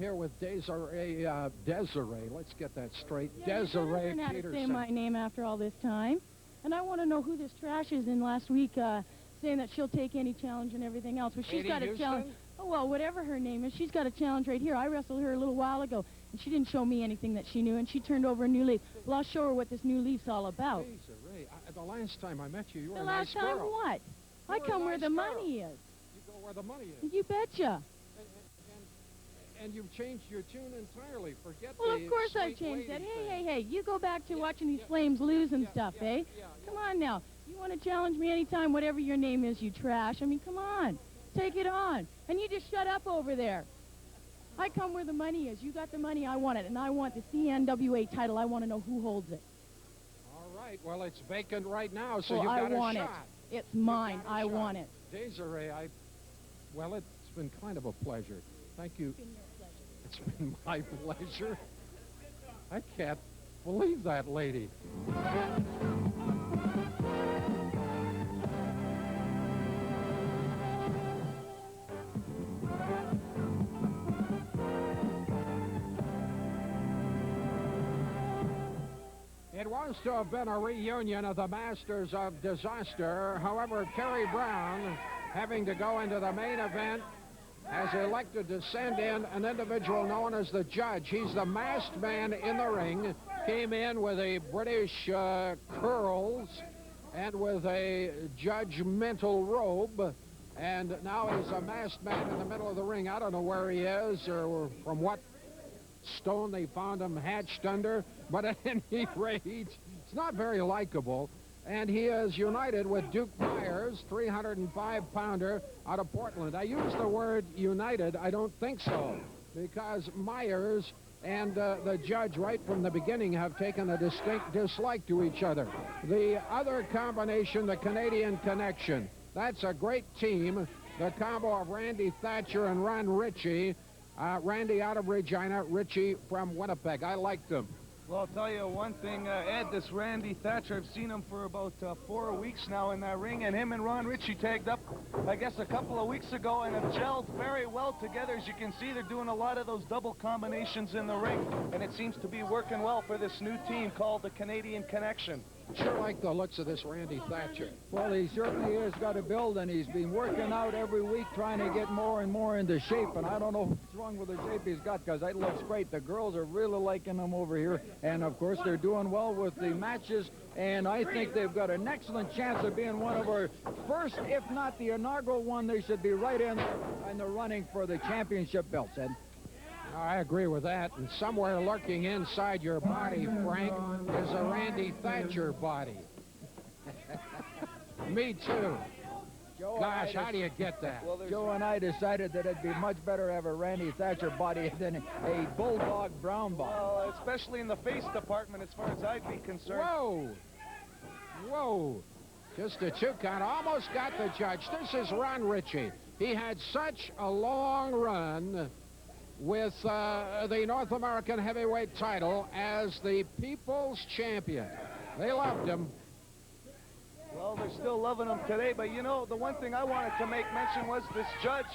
here with Desiree, let's get that straight. Yeah, Desiree Peterson. How to say Peterson. my name after all this time. And I want to know who this trash is in last week saying that she'll take any challenge and everything else. Well, she's got a challenge. Oh, well, whatever her name is, she's got a challenge right here. I wrestled her a little while ago, and she didn't show me anything that she knew, and she turned over a new leaf. Well, I'll show her what this new leaf's all about. Desiree, the last time I met you, you were The a nice girl. last time what? I come where the money is. You go where the money is. You betcha. And you've changed your tune entirely. Forget Well, the of course I've sweet changed that. lady Hey, thing. hey, you go back to watching these flames lose and stuff, eh? Come on now. You want to challenge me anytime, whatever your name is, you trash. I mean, come on. Take it on. And you just shut up over there. I come where the money is. You got the money, I want it. And I want the CNWA title. I want to know who holds it. All right. Well, it's vacant right now, so Well, you've got I want a it. shot. It's mine. I want it. Desiree, well, it's been kind of a pleasure. Thank you. It's been my pleasure. I can't believe that lady. It was to have been a reunion of the Masters of Disaster. However, Kerry Brown, having to go into the main event, has elected to send in an individual known as the Judge. He's the masked man in the ring, came in with a British curls and with a judgmental robe, and now he's a masked man in the middle of the ring. I don't know where he is or from what stone they found him hatched under, but at any rate, it's not very likable. And he is united with Duke Myers, 305-pounder out of Portland. I use the word united. I don't think so, because Myers and the Judge right from the beginning have taken a distinct dislike to each other. The other combination, the Canadian Connection, that's a great team. The combo of Randy Thatcher and Ron Ritchie. Randy out of Regina, Ritchie from Winnipeg. I like them. Well, I'll tell you one thing, Ed, this Randy Thatcher, I've seen him for about 4 weeks now in that ring, and him and Ron Ritchie tagged up, I guess, a couple of weeks ago, and have gelled very well together. As you can see, they're doing a lot of those double combinations in the ring, and it seems to be working well for this new team called the Canadian Connection. Sure like the looks of this Randy Thatcher. Well, he certainly has got a build, and he's been working out every week trying to get more and more into shape, and I don't know what's wrong with the shape he's got, because that looks great. The girls are really liking him over here, and of course they're doing well with the matches, and I think they've got an excellent chance of being one of our first, if not the inaugural one. They should be right in the running for the championship belts, Ed. I agree with that. And somewhere lurking inside your body, Frank, is a Randy Thatcher body. Me too. Gosh, how do you get that? Well, Joe and I decided that it'd be much better to have a Randy Thatcher body than a Bulldog Brown body. Well, especially in the face department, as far as I'd be concerned. Whoa! Whoa! Just a two count. Almost got the Judge. This is Ron Ritchie. He had such a long run with the North American heavyweight title as the People's Champion. They loved him. Well, they're still loving him today, but you know, the one thing I wanted to make mention was this Judge.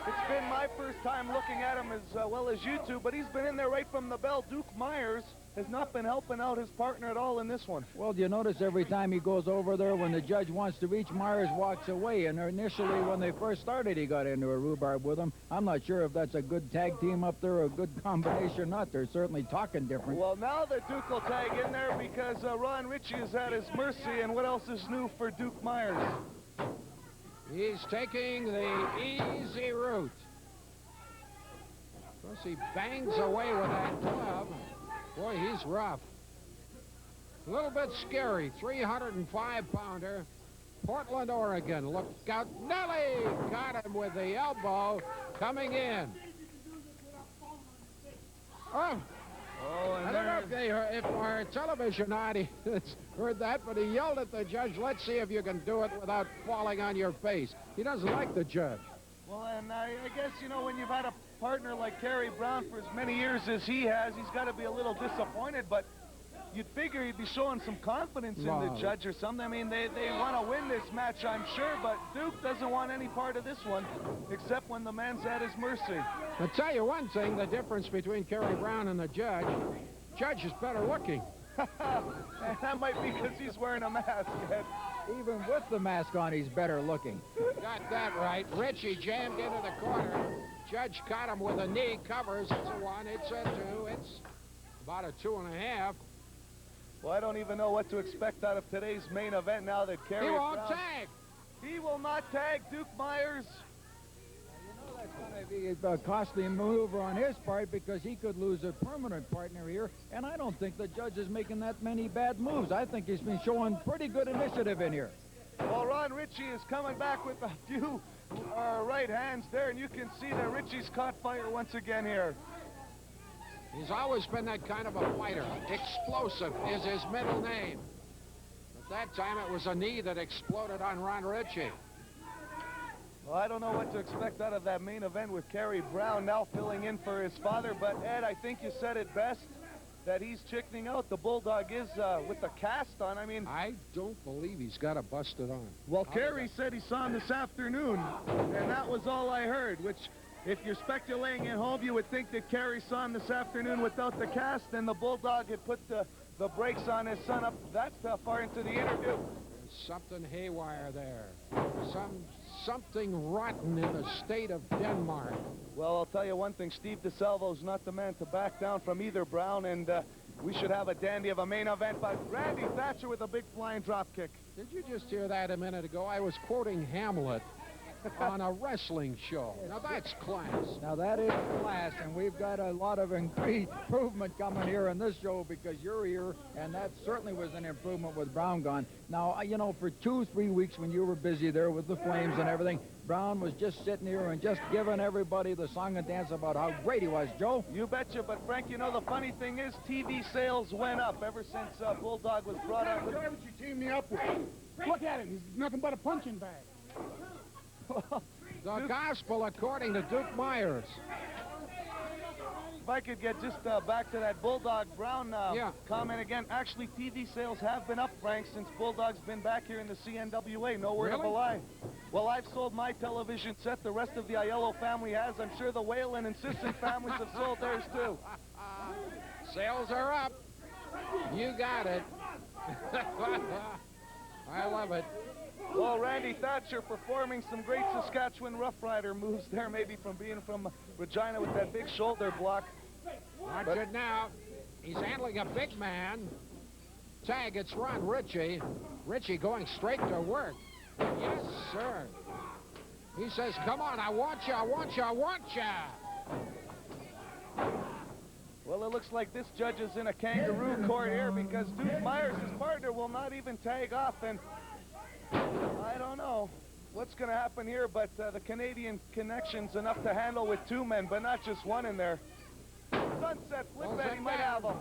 It's been my first time looking at him as well as you two, but he's been in there right from the bell. Duke Myers has not been helping out his partner at all in this one. Well, you notice every time he goes over there, when the Judge wants to reach, Myers walks away. And initially, when they first started, he got into a rhubarb with him. I'm not sure if that's a good tag team up there or a good combination or not. They're certainly talking different. Well, now the Duke will tag in there because Ron Ritchie is at his mercy. And what else is new for Duke Myers? He's taking the easy route. Of course, he bangs away with that glove. Boy, he's rough. A little bit scary. 305-pounder. Portland, Oregon. Look out. Nelly got him with the elbow coming in. Oh, I don't know if our television audience heard that, but he yelled at the Judge, let's see if you can do it without falling on your face. He doesn't like the Judge. Well, and I guess, you know, when you've had a partner like Kerry Brown for as many years as he has, he's got to be a little disappointed, but you'd figure he'd be showing some confidence in the judge or something. I mean, they want to win this match, I'm sure, but Duke doesn't want any part of this one, except when the man's at his mercy. I'll tell you one thing, the difference between Kerry Brown and the judge. Judge is better looking. That might be because he's wearing a mask, Ed. Even with the mask on, he's better looking. Got that right. Richie jammed into the corner. Judge caught him with a knee, covers. It's a 1, it's a 2, it's about a 2.5. Well, I don't even know what to expect out of today's main event now that Kerry He won't Brown... tag. He will not tag Duke Myers. That's going to be a costly maneuver on his part because he could lose a permanent partner here, and I don't think the judge is making that many bad moves. I think he's been showing pretty good initiative in here. Well, Ron Ritchie is coming back with a few right hands there, and you can see that Ritchie's caught fire once again here. He's always been that kind of a fighter. Explosive is his middle name. At that time, it was a knee that exploded on Ron Ritchie. Well, I don't know what to expect out of that main event with Kerry Brown now filling in for his father, but Ed, I think you said it best, that he's chickening out. The Bulldog is with the cast on. I mean... I don't believe he's got a busted on. Well, Kerry said he saw him this afternoon, and that was all I heard, which, if you're speculating at home, you would think that Kerry saw him this afternoon without the cast, and the Bulldog had put the brakes on his son up that far into the interview. There's something haywire there. Something rotten in the state of Denmark. Well, I'll tell you one thing. Steve DeSalvo's not the man to back down from either, Brown, and we should have a dandy of a main event, but Randy Thatcher with a big flying drop kick. Did you just hear that a minute ago? I was quoting Hamlet on a wrestling show. Now, that's class. Now, that is class, and we've got a lot of improvement coming here in this show because you're here, and that certainly was an improvement with Brown gone. Now, you know, for 2-3 weeks when you were busy there with the Flames and everything, Brown was just sitting here and just giving everybody the song and dance about how great he was, Joe. You betcha, but Frank, you know, the funny thing is TV sales went up ever since Bulldog was brought up. What garbage you teamed me up with? Look at him. He's nothing but a punching bag. The gospel according to Duke Myers. If I could get just back to that Bulldog Brown comment again. Actually, TV sales have been up, Frank, since Bulldog's been back here in the CNWA. No word of a lie. Well, I've sold my television set. The rest of the Aiello family has. I'm sure the Whalen and Sisson families have sold theirs, too. Sales are up. You got it. I love it. Well, Randy Thatcher performing some great Saskatchewan Rough Rider moves there, maybe from being from Regina with that big shoulder block. Watch it now. He's handling a big man. Tag, it's Ron Ritchie. Ritchie going straight to work. Yes, sir. He says, come on, I want you, I want you, I want you. Well, it looks like this judge is in a kangaroo court here because Duke Myers, his partner, will not even tag off, and I don't know what's going to happen here, but the Canadian connection's enough to handle with 2 men, but not just one in there. Sunset flip bet, he might have him.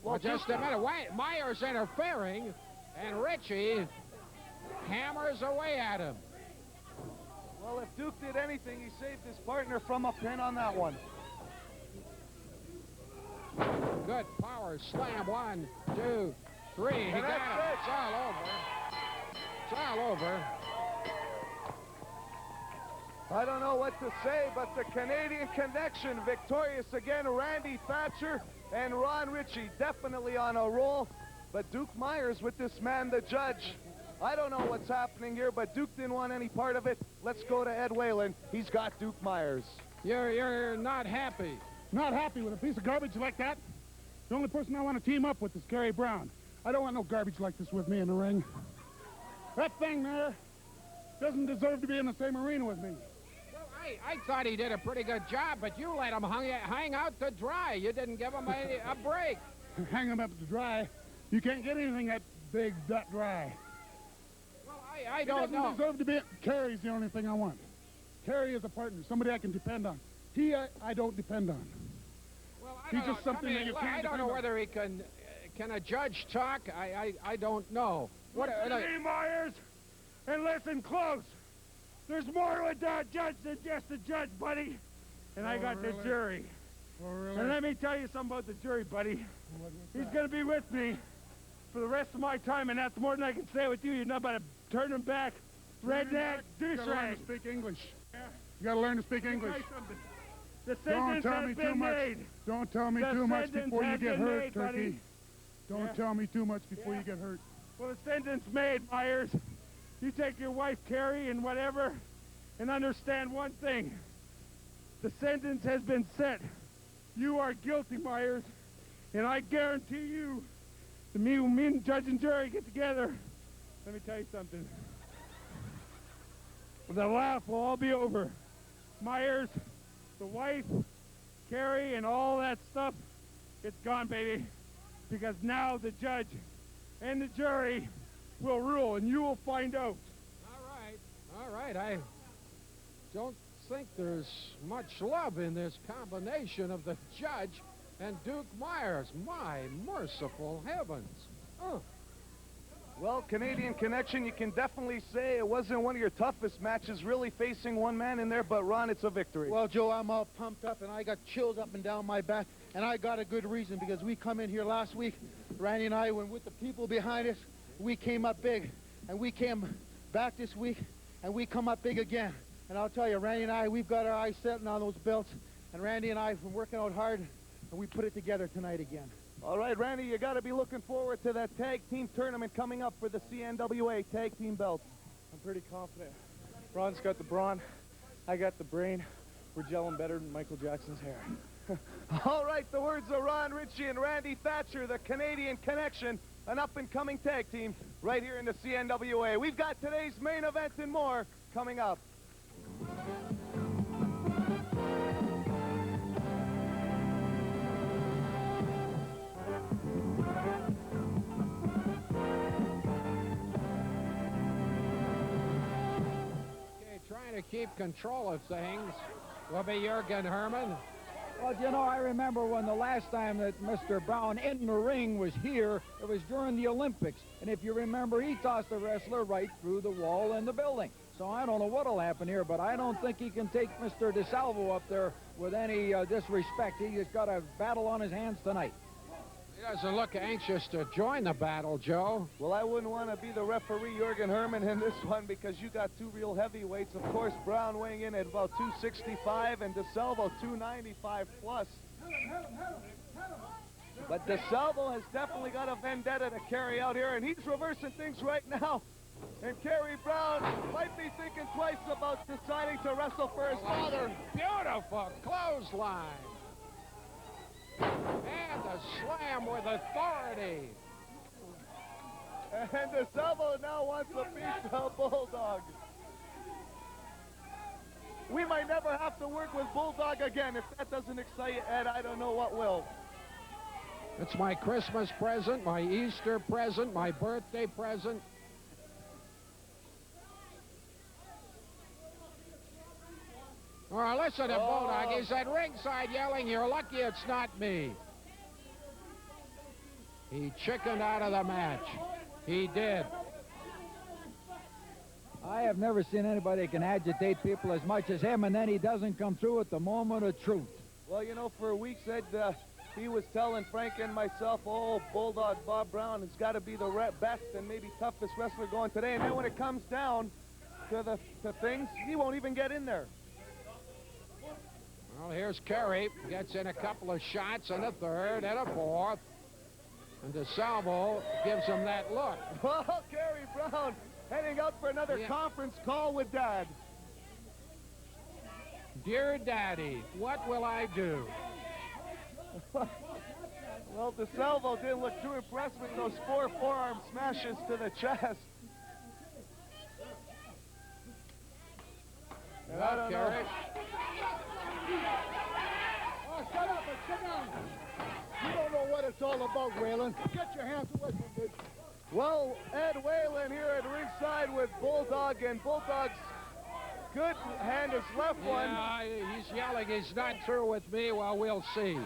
Well, just a minute. Wait, Myers interfering, and Ritchie hammers away at him. Well, if Duke did anything, he saved his partner from a pin on that one. Good power slam. 1, 2, 3. He got him. It's all over. It's all over. I don't know what to say, but the Canadian connection victorious again. Randy Thatcher and Ron Ritchie definitely on a roll. But Duke Myers with this man, the judge. I don't know what's happening here, but Duke didn't want any part of it. Let's go to Ed Whalen. He's got Duke Myers. You're not happy. Not happy with a piece of garbage like that? The only person I want to team up with is Kerry Brown. I don't want no garbage like this with me in the ring. That thing there doesn't deserve to be in the same arena with me. Well, I thought he did a pretty good job, but you let him hang out to dry. You didn't give him a break. Hang him up to dry? You can't get anything that big that dry. Well, I don't know. He doesn't deserve to be. Kerry's the only thing I want. Kerry is a partner, somebody I can depend on. I don't depend on. Well, He's just something that you can't I don't know whether he can a judge talk? I don't know. Listen to me, Myers, and listen close. There's more to a judge than just a judge, buddy. And I got the jury. Oh, really? And let me tell you something about the jury, buddy. He's going to be with me for the rest of my time, and that's more than I can say with you. You're not about to turn him back. Redneck, You gotta learn douchebag. to speak English. You gotta learn to speak English. The Don't sentence tell has me too been much. made. Don't tell me The too much sentence before you has get been hurt, made, Turkey. buddy. Don't Yeah. tell me too much before Yeah. you get hurt. Well, the sentence made, Myers. You take your wife, Carrie, and whatever, and understand one thing. The sentence has been set. You are guilty, Myers, and I guarantee you, that me and judge and jury get together. Let me tell you something. The laugh will all be over. Myers, the wife, Carrie, and all that stuff, it's gone, baby. Because now the judge and the jury will rule, and you will find out. All right. I don't think there's much love in this combination of the judge and Duke Myers. My merciful heavens. Oh. Well, Canadian Connection, you can definitely say it wasn't one of your toughest matches, really facing one man in there, but Ron, it's a victory. Well, Joe, I'm all pumped up, and I got chills up and down my back, and I got a good reason, because we come in here last week, Randy and I, when with the people behind us, we came up big, and we came back this week, and we come up big again. And I'll tell you, Randy and I, we've got our eyes setting on those belts, and Randy and I have been working out hard, and we put it together tonight again. All right, Randy, you got to be looking forward to that tag team tournament coming up for the CNWA tag team belts. I'm pretty confident. Ron's got the brawn. I got the brain. We're gelling better than Michael Jackson's hair. All right, the words of Ron Ritchie and Randy Thatcher, the Canadian Connection, an up-and-coming tag team right here in the CNWA. We've got today's main event and more coming up. Okay, trying to keep control of things will be Jurgen Herman. Well, you know, I remember when the last time that Mr. Brown in the ring was here, it was during the Olympics. And if you remember, he tossed the wrestler right through the wall in the building. So I don't know what'll happen here, but I don't think he can take Mr. DeSalvo up there with any disrespect. He's got a battle on his hands tonight. He doesn't look anxious to join the battle, Joe. Well, I wouldn't want to be the referee, Jurgen Herman, in this one because you got two real heavyweights. Of course, Brown weighing in at about 265 and DeSalvo 295 plus. But DeSalvo has definitely got a vendetta to carry out here, and he's reversing things right now. And Kerry Brown might be thinking twice about deciding to wrestle for his father. Beautiful clothesline. And a slam with authority. And DeSalvo now wants a piece of Bulldog. We might never have to work with Bulldog again. If that doesn't excite you, Ed, I don't know what will. It's my Christmas present, my Easter present, my birthday present. All right, listen to Bulldog. He's at ringside yelling, "You're lucky it's not me." He chickened out of the match. He did. I have never seen anybody that can agitate people as much as him, and then he doesn't come through at the moment of truth. Well, you know, for weeks, Ed, he was telling Frank and myself, oh, Bulldog Bob Brown has got to be the best and maybe toughest wrestler going today. And then when it comes down to things, he won't even get in there. Well, here's Kerry. Gets in a couple of shots and a third and a fourth. And DeSalvo gives him that look. Well, Kerry Brown heading out for another conference call with Dad. Dear Daddy, what will I do? Well, DeSalvo didn't look too impressed with those 4 forearm smashes to the chest. And I don't know. Oh, shut up and sit down. You don't know what it's all about, Waylon. Get your hands away from this. Well, Ed Whalen here at ringside with Bulldog, and Bulldog's good hand, his left one. Yeah, he's yelling he's not through with me. Well, we'll see.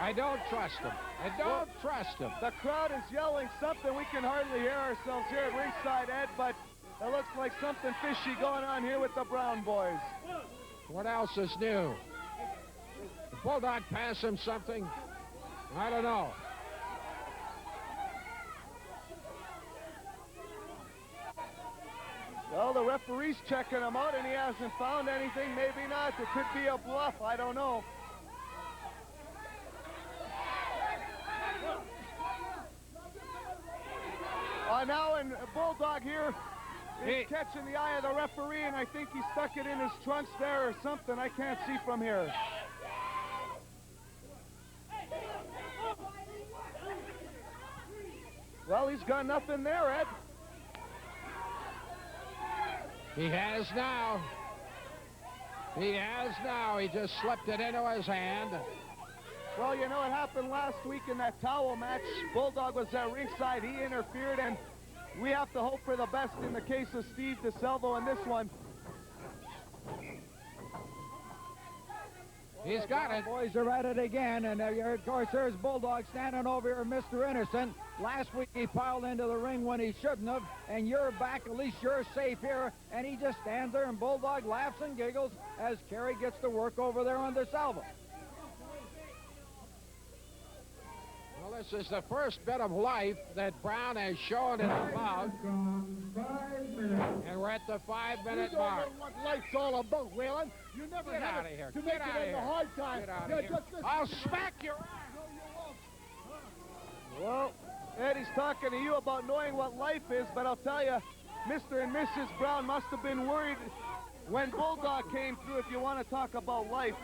I don't trust him. I don't trust him. The crowd is yelling something. We can hardly hear ourselves here at ringside, Ed, but It looks like something fishy going on here with the Brown boys. What else is new? The Bulldog pass him something? I don't know. Well, the referee's checking him out, and he hasn't found anything. Maybe not. It could be a bluff. I don't know. Now, and Bulldog here is catching the eye of the referee, and I think he stuck it in his trunks there or something. I can't see from here. Well, he's got nothing there, Ed. He has now. He has now. He just slipped it into his hand. Well, you know, it happened last week in that towel match. Bulldog was at ringside. He interfered, and we have to hope for the best in the case of Steve DeSalvo in this one. He's got it. Boys are at it again, and of course there's Bulldog standing over here, Mr. Innocent. Last week he piled into the ring when he shouldn't have, and you're back, at least you're safe here, and he just stands there, and Bulldog laughs and giggles as Kerry gets to work over there on DeSalvo. Well, this is the first bit of life that Brown has shown in the bout. And we're at the 5-minute mark. You don't know what life's all about, Waylon. You never Get had out of it here. to Get make out of it in here. the hard time. Get out Yeah, of here. just listen. I'll smack your ass. Well, Eddie's talking to you about knowing what life is, but I'll tell you, Mr. and Mrs. Brown must have been worried when Bulldog came through, if you want to talk about life.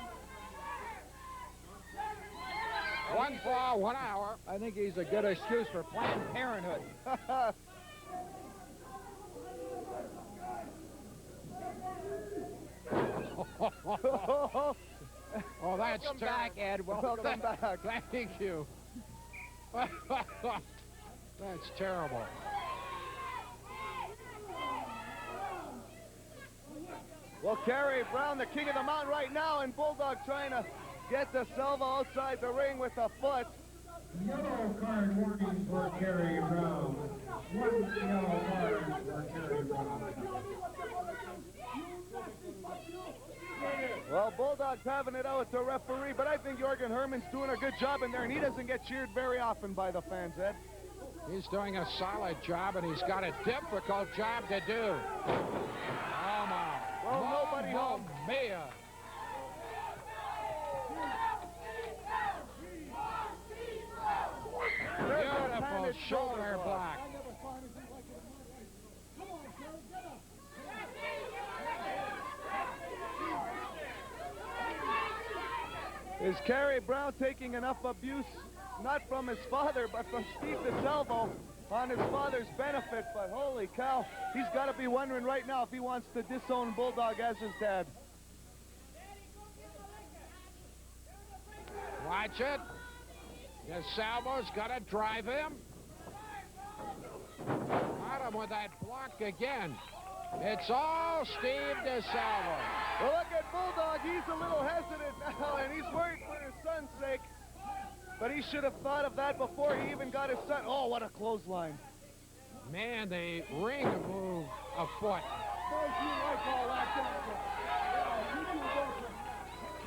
1 fall, 1 hour. I think he's a good excuse for Planned Parenthood. Oh, that's Welcome terrible. back, Ed. Welcome back. Thank you. That's terrible. Well, Kerry Brown, the king of the mountain right now, and Bulldog trying to get DeSalvo outside the ring with a foot. Yellow card warning for Kerry Brown. 1 yellow card for Kerry Brown. Well, Bulldog's having it out with the referee, but I think Jorgen Herman's doing a good job in there, and he doesn't get cheered very often by the fans, Ed. He's doing a solid job, and he's got a difficult job to do. Oh, my. Well, nobody home. Mia. Beautiful shoulder block. Is Kerry Brown taking enough abuse, not from his father, but from Steve DeSalvo on his father's benefit? But holy cow, he's got to be wondering right now if he wants to disown Bulldog as his dad. Watch it. DeSalvo's got to drive him. Got him with that block again. It's all Steve DeSalvo. Well, look at Bulldog. He's a little hesitant now, and he's worried for his son's sake. But he should have thought of that before he even got his son. Oh, what a clothesline. Man, the ring moved a foot.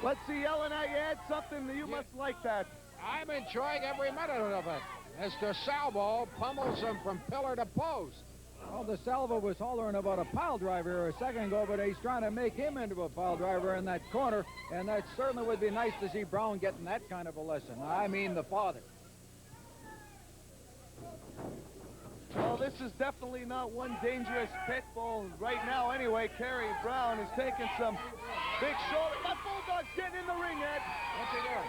Let's see, yelling at you, Ed, something that you must like that. I'm enjoying every minute of it as DeSalvo pummels him from pillar to post. Well, DeSalvo was hollering about a pile driver a second ago, but he's trying to make him into a pile driver in that corner, and that certainly would be nice to see Brown getting that kind of a lesson. I mean, the father. Well, this is definitely not one dangerous pit bull right now. Anyway, Kerry Brown is taking some big shoulder. But Bulldog's getting in the ring, Ed. What's he doing?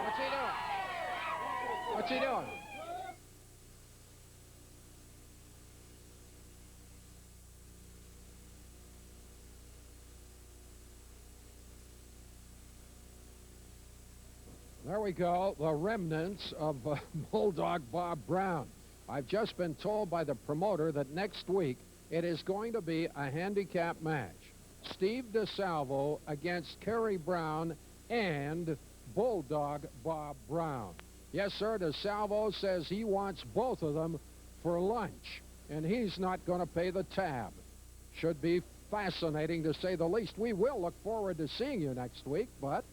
What's he doing? What's he doing? There we go, the remnants of Bulldog Bob Brown. I've just been told by the promoter that next week it is going to be a handicap match. Steve DeSalvo against Kerry Brown and Bulldog Bob Brown. Yes, sir, DeSalvo says he wants both of them for lunch. and he's not going to pay the tab. Should be fascinating, to say the least. We will look forward to seeing you next week, but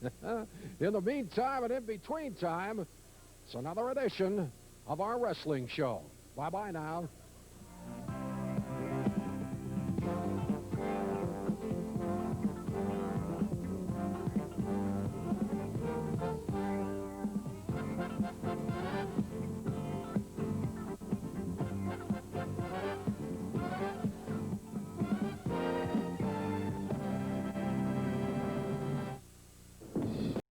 in the meantime and in between time, it's another edition of our wrestling show. Bye-bye now.